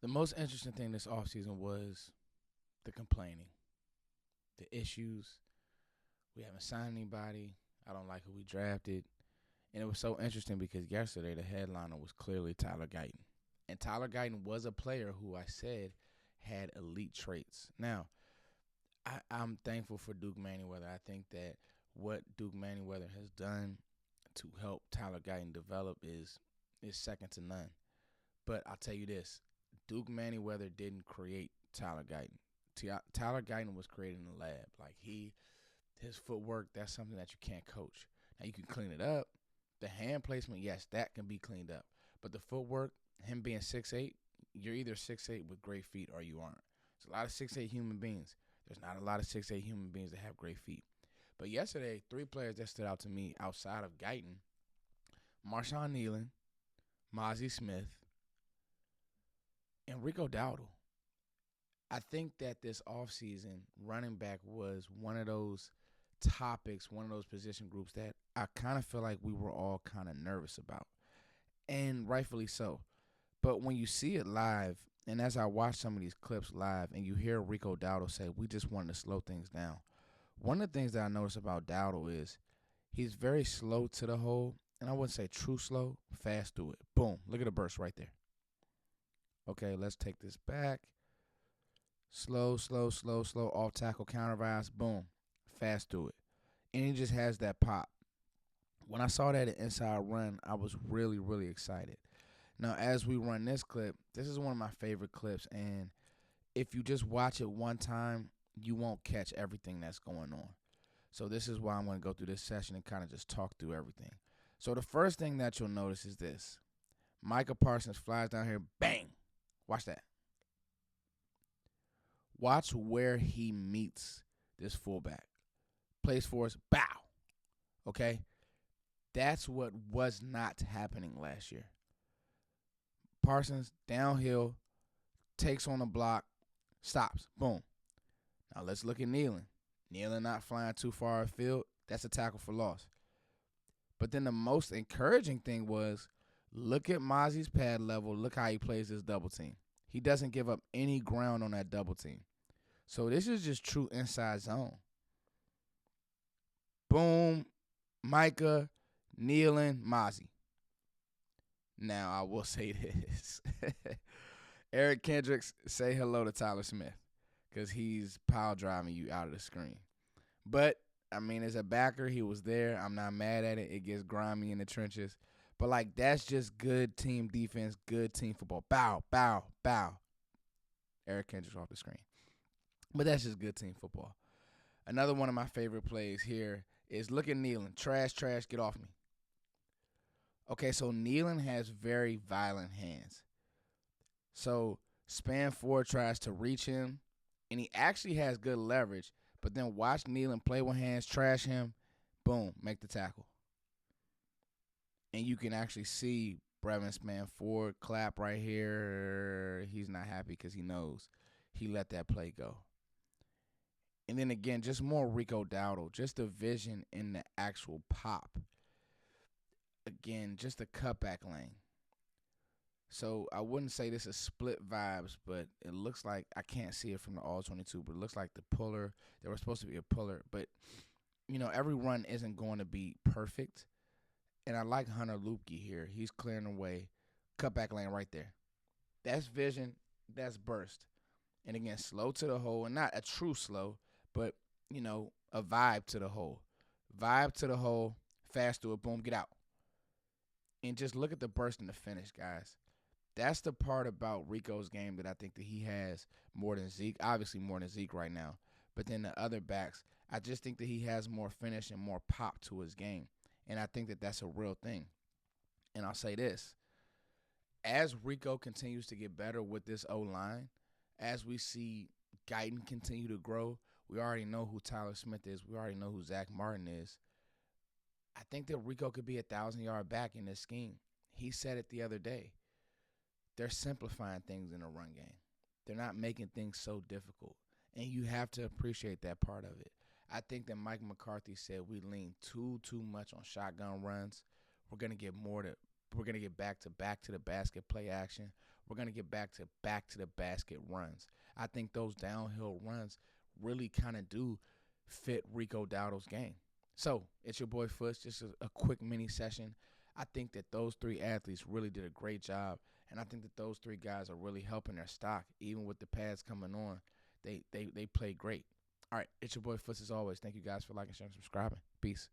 The most interesting thing this offseason was the complaining, the issues. We haven't signed anybody. I don't like who we drafted. And it was so interesting because yesterday the headliner was clearly Tyler Guyton. And Tyler Guyton was a player who I said had elite traits. Now, I'm thankful for Duke Manyweather. I think that what Duke Manyweather has done to help Tyler Guyton develop is second to none. But I'll tell you this, Duke Manyweather didn't create Tyler Guyton. Tyler Guyton was created in the lab. Like his footwork, that's something that you can't coach. Now you can clean it up. The hand placement, yes, that can be cleaned up. But the footwork, him being 6'8", you're either 6'8" with great feet or you aren't. There's a lot of 6'8" human beings. There's not a lot of 6'8" human beings that have great feet. But yesterday, 3 players that stood out to me outside of Guyton, Marshawn Kneeland, Mazi Smith, and Rico Dowdle. I think that this offseason, running back was one of those topics, one of those position groups that I kind of feel like we were all kind of nervous about, and rightfully so. But when you see it live, and as I watch some of these clips live, and you hear Rico Dowdle say, we just wanted to slow things down. One of the things that I notice about Dowdle is he's very slow to the hole, and I wouldn't say true slow, fast through it. Boom. Look at the burst right there. Okay, let's take this back. Slow, off tackle, counter rise, boom, fast through it. And he just has that pop. When I saw that inside run, I was really, really excited. Now, as we run this clip, this is one of my favorite clips, and if you just watch it one time, you won't catch everything that's going on. So this is why I'm going to go through this session and kind of just talk through everything. So the first thing that you'll notice is this. Micah Parsons flies down here, bang. Watch that. Watch where he meets this fullback. Plays for us, bow. Okay? That's what was not happening last year. Parsons, downhill, takes on the block, stops, boom. Now let's look at Kneeland. Kneeland not flying too far afield. That's a tackle for loss. But then the most encouraging thing was, look at Mazi's pad level. Look how he plays this double team. He doesn't give up any ground on that double team. So this is just true inside zone. Boom, Micah, Kneeland, Mazi. Now, I will say this. Eric Kendricks, say hello to Tyler Smith because he's pile driving you out of the screen. But, I mean, as a backer, he was there. I'm not mad at it. It gets grimy in the trenches. But, like, that's just good team defense, good team football. Bow, bow, bow. Eric Kendricks off the screen. But that's just good team football. Another one of my favorite plays here is look at Kneeland. Trash, get off me. Okay, so Kneeland has very violent hands. So Span 4 tries to reach him, and he actually has good leverage. But then watch Kneeland play with hands, trash him, boom, make the tackle. And you can actually see Brevin Span 4 clap right here. He's not happy because he knows he let that play go. And then again, just more Rico Dowdle, just the vision in the actual pop. Again, just the cutback lane. So I wouldn't say this is split vibes, but it looks like, I can't see it from the all-22, but it looks like the puller, there was supposed to be a puller. But, you know, every run isn't going to be perfect. And I like Hunter Lupke here. He's clearing the way. Cutback lane right there. That's vision. That's burst. And again, slow to the hole, and not a true slow, but, you know, a vibe to the hole. Vibe to the hole, fast through it, boom, get out. And just look at the burst and the finish, guys. That's the part about Rico's game that I think that he has more than Zeke. Obviously more than Zeke right now. But then the other backs, I just think that he has more finish and more pop to his game. And I think that that's a real thing. And I'll say this. As Rico continues to get better with this O-line, as we see Guyton continue to grow, we already know who Tyler Smith is. We already know who Zach Martin is. I think that Rico could be 1,000-yard back in this scheme. He said it the other day. They're simplifying things in the run game. They're not making things so difficult. And you have to appreciate that part of it. I think that Mike McCarthy said we lean too much on shotgun runs. We're gonna get back to the basket play action. we're going to get back to the basket runs. I think those downhill runs really kind of do fit Rico Dowdle's game. So it's your boy Foots, just a quick mini session. I think that those three athletes really did a great job, and I think that those three guys are really helping their stock. Even with the pads coming on, they played great. All right, it's your boy Foots as always. Thank you guys for liking, sharing, subscribing. Peace.